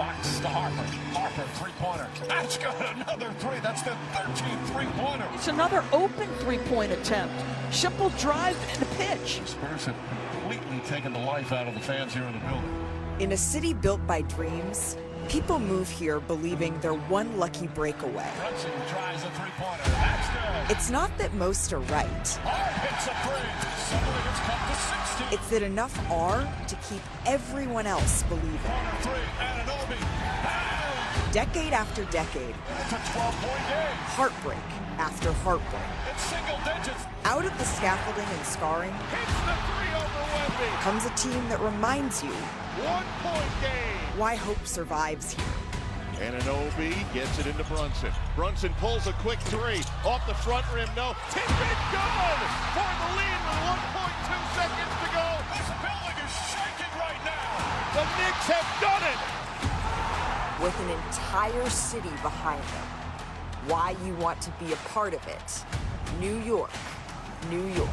Box to Harper. Harper, three-pointer. That's got another three. That's the 13th three-pointer. It's another open three-point attempt. Simple drive and a pitch. The Spurs have completely taken the life out of the fans here in the building. In a city built by dreams, people move here believing they're one lucky breakaway. Brunson tries a three-pointer. That's good. It's not that most are right. Hart hits a three. Suddenly it's cut to 60. It's that enough are to keep everyone else believing. Corner three, Anunoby. Decade after decade, It's a 12-point game. heartbreak after heartbreak. It's single digits. Out of the scaffolding and scarring Hits the three over Wemby. comes a team that reminds you 1-point game. why hope survives here. Anunoby gets it into Brunson. Brunson pulls a quick three. Off the front rim, no. Tip it, good! For the lead with 1.2 seconds to go. This building is shaking right now. The Knicks have done it! With an entire city behind them. Why you want to be a part of it. New York, New York.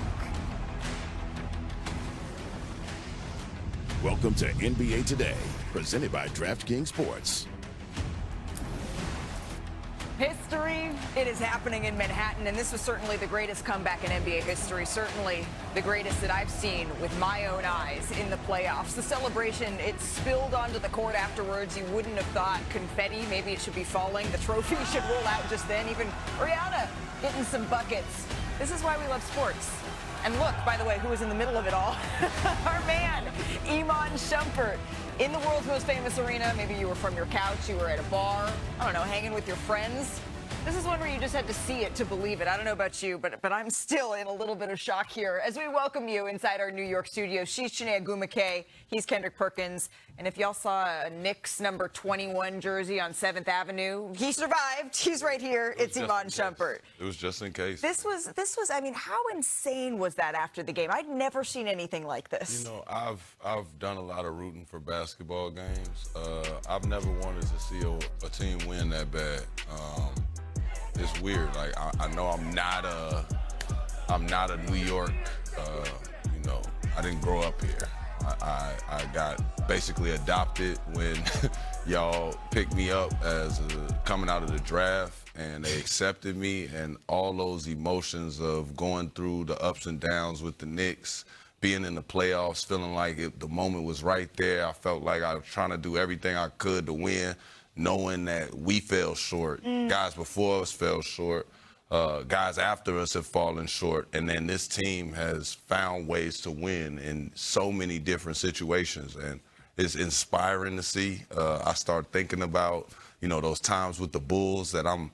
Welcome to NBA Today, presented by DraftKings Sports. History, it is happening in Manhattan, and this was certainly the greatest comeback in NBA history, certainly the greatest that I've seen with my own eyes in the playoffs. The celebration, it spilled onto the court afterwards. You wouldn't have thought confetti, maybe it should be falling. The trophy should roll out just then. Even Rihanna getting some buckets. This is why we love sports. And look, by the way, who was in the middle of it all? Our man, Iman Shumpert. In the world's most famous arena, maybe you were from your couch, you were at a bar, I don't know, hanging with your friends. This is one where you just had to see it to believe it. I don't know about you, but I'm still in a little bit of shock here as we welcome you inside our New York studio. She's Chiney Ogwumike. He's Kendrick Perkins. And if y'all saw a Knicks number 21 jersey on 7th Avenue, he survived. He's right here. It's Iman Shumpert. It was just in case. This was, I mean, how insane was that after the game? I'd never seen anything like this. You know, I've done a lot of rooting for basketball games. I've never wanted to see a team win that bad. It's weird. Like I know I'm not a New York. You know, I didn't grow up here. I got basically adopted when y'all picked me up as coming out of the draft, and they accepted me, and all those emotions of going through the ups and downs with the Knicks, being in the playoffs, feeling like the moment was right there. I felt like I was trying to do everything I could to win, knowing that we fell short. Guys before us fell short. Guys after us have fallen short. And then this team has found ways to win in so many different situations. And it's inspiring to see. I start thinking about, you know, those times with the Bulls that I'm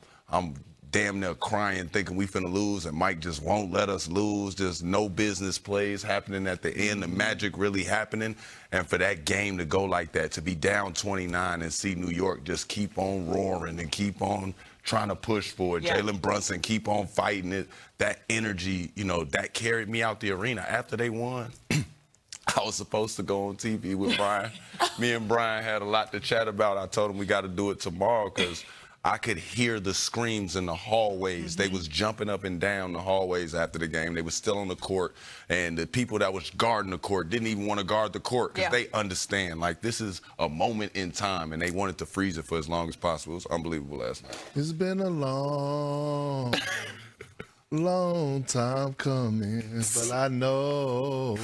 damn near crying, thinking we finna lose, and Mike just won't let us lose. Just no business plays happening at the end, the magic really happening. And for that game to go like that, to be down 29 and see New York just keep on roaring and keep on trying to push for it. Yeah. Jalen Brunson keep on fighting it. That energy, you know, that carried me out the arena. After they won, I was supposed to go on TV with Brian. Me and Brian had a lot to chat about. I told him we got to do it tomorrow because I could hear the screams in the hallways. They was jumping up and down the hallways after the game. They was still on the court, and the people that was guarding the court didn't even want to guard the court because they understand, like, this is a moment in time, and they wanted to freeze it for as long as possible. It was unbelievable last night. It's been a long time coming, but I know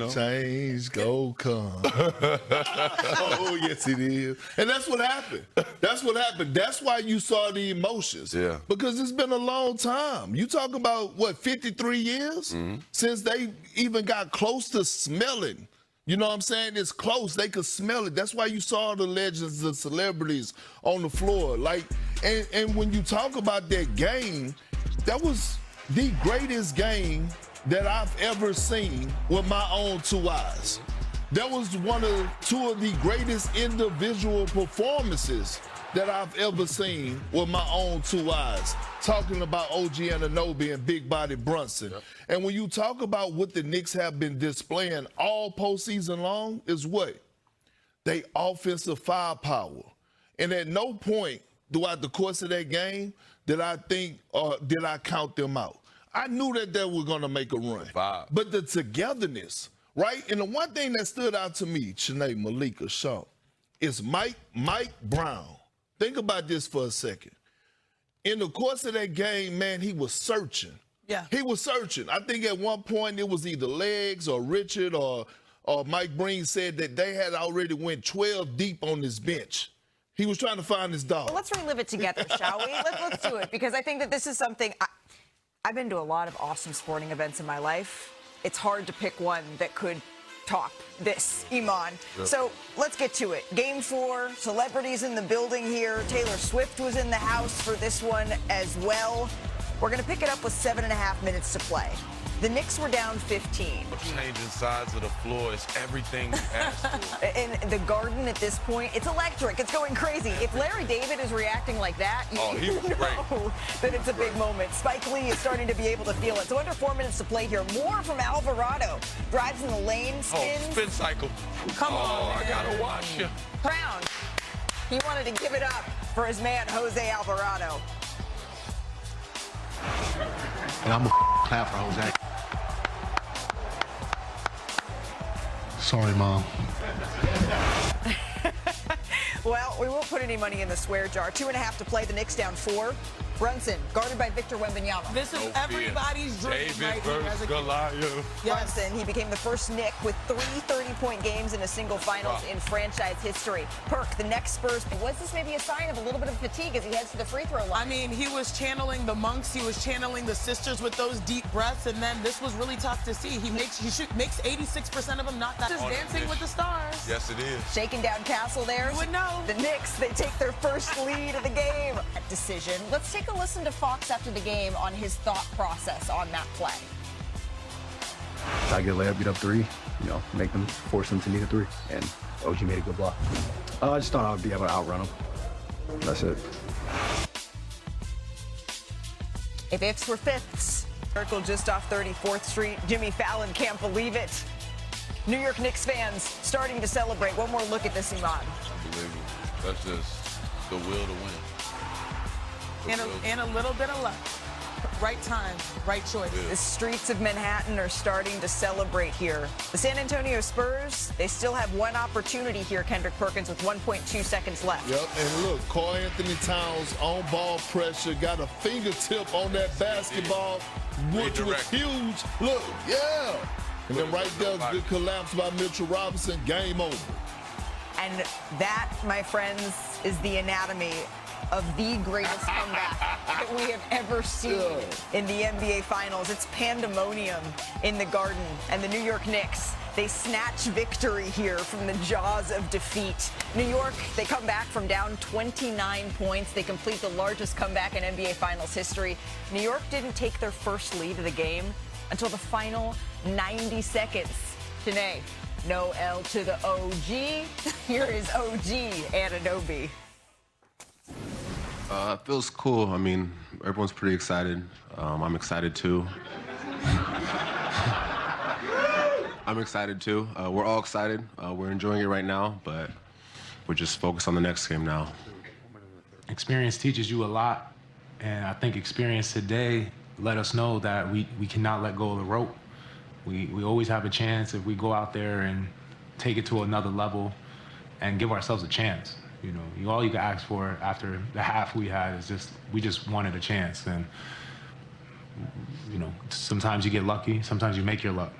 change go come. Oh, yes, it is. And that's what happened. That's what happened. That's why you saw the emotions. Yeah. Because it's been a long time. You talk about, what, 53 years since they even got close to smelling. You know what I'm saying? It's close. They could smell it. That's why you saw the legends, the celebrities on the floor. Like, and when you talk about that game, that was the greatest game that I've ever seen with my own two eyes. That was two of the greatest individual performances that I've ever seen with my own two eyes. Talking about OG Anunoby and Big Body Brunson. Yep. And when you talk about what the Knicks have been displaying all postseason long is what? They offensive firepower. And at no point throughout the course of that game did I think did I count them out. I knew that they were going to make a run. But the togetherness, right? And the one thing that stood out to me, Chiney, Malika, Sean, is Mike Brown. Think about this for a second. In the course of that game, man, he was searching. Yeah. He was searching. I think at one point it was either Legs or Richard or Mike Breen said that they had already went 12 deep on this bench. He was trying to find his dog. Well, let's relive it together, shall we? Let's do it, because I think that this is something I've been to a lot of awesome sporting events in my life. It's hard to pick one that could top this, Iman. Yep. So let's get to it. Game 4, celebrities in the building here. Taylor Swift was in the house for this one as well. We're going to pick it up with 7.5 minutes to play. The Knicks were down 15. Changing sides of the floor is everything we asked for. In the Garden at this point, it's electric. It's going crazy. If Larry David is reacting like that, you know that it's a big moment. Spike Lee is starting to be able to feel it. So under 4 minutes to play here. More from Alvarado. Drives in the lane, spins. Oh, spin cycle. Come on. Oh, I got to watch you. Brown. He wanted to give it up for his man, Jose Alvarado. And I'm a clap for Jose. Sorry, Mom. Well, we won't put any money in the swear jar. 2.5 to play. The Knicks down 4. Brunson, guarded by Victor Wembanyama. This is everybody's dream right here as a kid. Goliath. Yes. Brunson, he became the first Knick with 3 30-point games in a single finals in franchise history. Perk, the next Spurs. Was this maybe a sign of a little bit of fatigue as he heads to the free throw line? I mean, he was channeling the monks. He was channeling the sisters with those deep breaths. And then this was really tough to see. He makes 86% of them not that. Just dancing with the stars. Yes, it is. Shaking down Castle there. You would know. The Knicks, they take their first lead of the game. That decision. Let's take a listen to Fox after the game on his thought process on that play. I get a layup, get up 3, make them, force them to need a 3. And OG made a good block. I just thought I would be able to outrun him. That's it. If ifs were fifths, circle just off 34th Street. Jimmy Fallon can't believe it. New York Knicks fans starting to celebrate. One more look at this, Iman. Unbelievable. That's just the will to win. And a little bit of luck. Right time, right choice. The streets of Manhattan are starting to celebrate here. The San Antonio Spurs, they still have one opportunity here, Kendrick Perkins, with 1.2 seconds left. Yep, and look, Karl Anthony Towns on ball pressure, got a fingertip on that basketball, which was huge. Look, yeah. And then right there, good collapse by Mitchell Robinson, game over. And that, my friends, is the anatomy of the greatest comeback that we have ever seen in the NBA Finals. It's pandemonium in the Garden, and the New York Knicks, they snatch victory here from the jaws of defeat. New York, they come back from down 29 points. They complete the largest comeback in NBA Finals history. New York didn't take their first lead of the game until the final 90 seconds. Janae, no L to the OG. Here is OG Anunoby. It feels cool. I mean, everyone's pretty excited. I'm excited too. I'm excited too. We're all excited. We're enjoying it right now, but we're just focused on the next game now. Experience teaches you a lot, and I think experience today let us know that we cannot let go of the rope. We always have a chance if we go out there and take it to another level and give ourselves a chance. All you can ask for after the half we had is we just wanted a chance. And, sometimes you get lucky, sometimes you make your luck.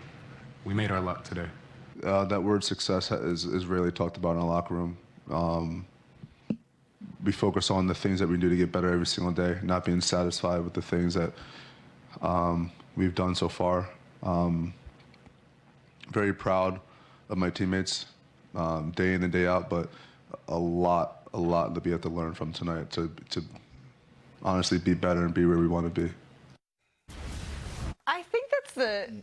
We made our luck today. That word success is rarely talked about in the locker room. We focus on the things that we do to get better every single day, not being satisfied with the things that we've done so far. Very proud of my teammates day in and day out, but a lot that we have to learn from tonight to honestly be better and be where we want to be. I think that's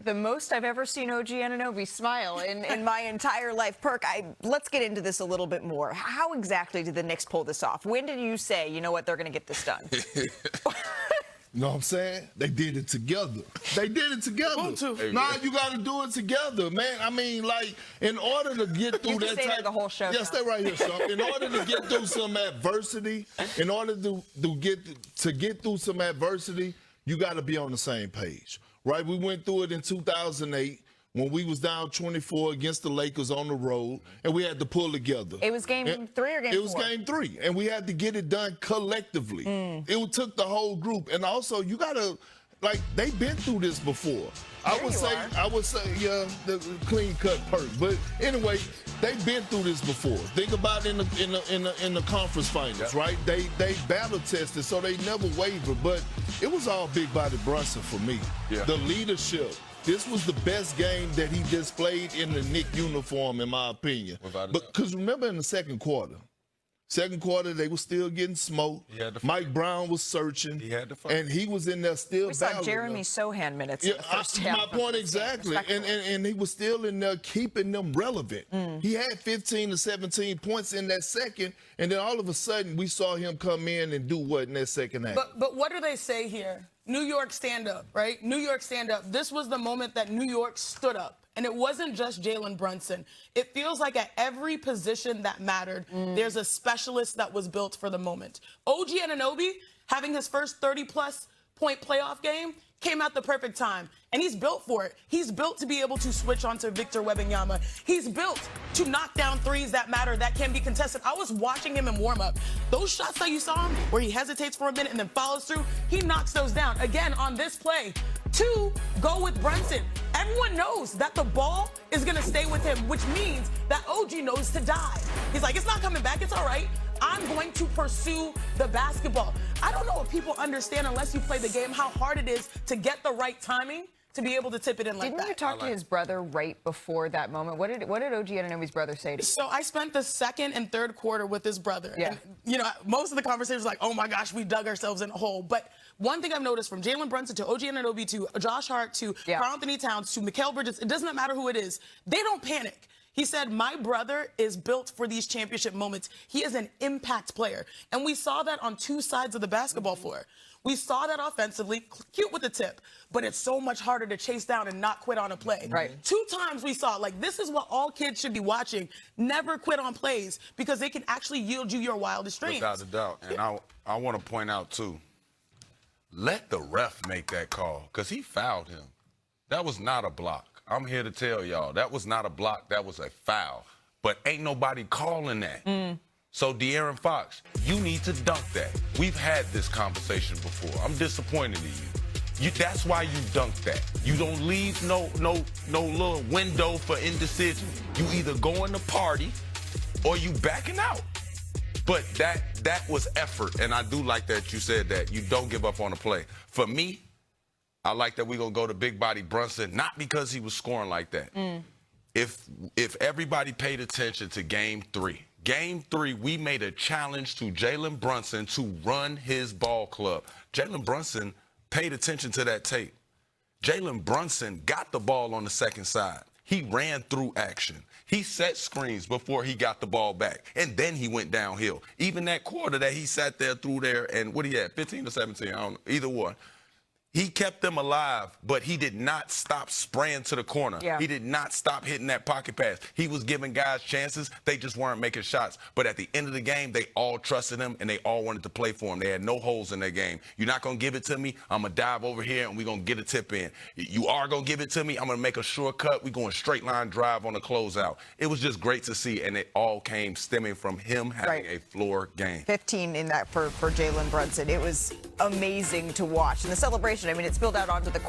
the most I've ever seen OG Anunoby smile in my entire life. Perk, let's get into this a little bit more. How exactly did the Knicks pull this off? When did you say, you know what, they're going to get this done? You know what I'm saying? They did it together. They did it together. Nah, you got to do it together, man. I mean, like, in order to get through that type the whole show. Yeah, stay right here, son. In order to get through some adversity, in order to get through some adversity, you got to be on the same page, right? We went through it in 2008 when we was down 24 against the Lakers on the road, and we had to pull together. It was game 3 or game 4? It was game 3, and we had to get it done collectively. It took the whole group, and also you gotta, like, they've been through this before. I would say, yeah, the clean cut Perk. But anyway, they've been through this before. Think about in the conference finals, right? They battle tested, so they never wavered. But it was all big body Brunson for me. Yeah. The leadership. This was the best game that he displayed in the Knicks uniform, in my opinion. Because remember in the second quarter, they were still getting smoked. Mike Brown was searching. He had to fight. And he was in there still battling. We saw Jeremy Sohan minutes in the first half. My point exactly. And he was still in there keeping them relevant. He had 15 to 17 points in that second, and then all of a sudden we saw him come in and do what in that second half? But what do they say here? New York stand up, right? New York stand up. This was the moment that New York stood up. And it wasn't just Jalen Brunson. It feels like at every position that mattered, there's a specialist that was built for the moment. OG Anunoby, having his first 30-plus point playoff game, came at the perfect time. And he's built for it. He's built to be able to switch onto Victor Wembanyama. He's built to knock down threes that matter, that can be contested. I was watching him in warm-up. Those shots that you saw him, where he hesitates for a minute and then follows through, he knocks those down. Again, on this play, 2, go with Brunson. Everyone knows that the ball is going to stay with him, which means that OG knows to die. He's like, it's not coming back. It's all right. I'm going to pursue the basketball. I don't know if people understand, unless you play the game, how hard it is to get the right timing to be able to tip it in like that. Didn't you talk to his brother right before that moment? What did OG Anunoby's brother say to you? So I spent the second and third quarter with his brother. Yeah. And, you know, most of the conversation was like, oh my gosh, we dug ourselves in a hole. But one thing I've noticed from Jalen Brunson to OG Anunoby to Josh Hart to Karl Anthony Towns to Mikal Bridges, it doesn't matter who it is, they don't panic. He said, my brother is built for these championship moments. He is an impact player. And we saw that on 2 sides of the basketball floor. We saw that offensively, cute with the tip, but it's so much harder to chase down and not quit on a play. Right. 2 times we saw, like, this is what all kids should be watching. Never quit on plays, because they can actually yield you your wildest dreams. Without a doubt. And I want to point out, too, let the ref make that call, because he fouled him. That was not a block. I'm here to tell y'all, that was not a block, that was a foul. But ain't nobody calling that. So, De'Aaron Fox, you need to dunk that. We've had this conversation before. I'm disappointed in you. That's why you dunk that. You don't leave no little window for indecision. You either go in the party or you backing out. But that was effort, and I do like that you said that. You don't give up on a play. For me, I like that we're going to go to big body Brunson, not because he was scoring like that. If everybody paid attention to Game 3, we made a challenge to Jalen Brunson to run his ball club. Jalen Brunson paid attention to that tape. Jalen Brunson got the ball on the second side. He ran through action. He set screens before he got the ball back, and then he went downhill. Even that quarter that he sat there through there, and what he had, 15 or 17, I don't know, either one. He kept them alive, but he did not stop spraying to the corner. He did not stop hitting that pocket pass. He was giving guys chances. They just weren't making shots. But at the end of the game, they all trusted him, and they all wanted to play for him. They had no holes in their game. You're not going to give it to me. I'm going to dive over here, and we're going to get a tip in. You are going to give it to me. I'm going to make a shortcut. We're going straight line drive on the closeout. It was just great to see, and it all came stemming from him having a floor game. 15 in that for Jalen Brunson. It was amazing to watch. And the celebration, I mean, it spilled out onto the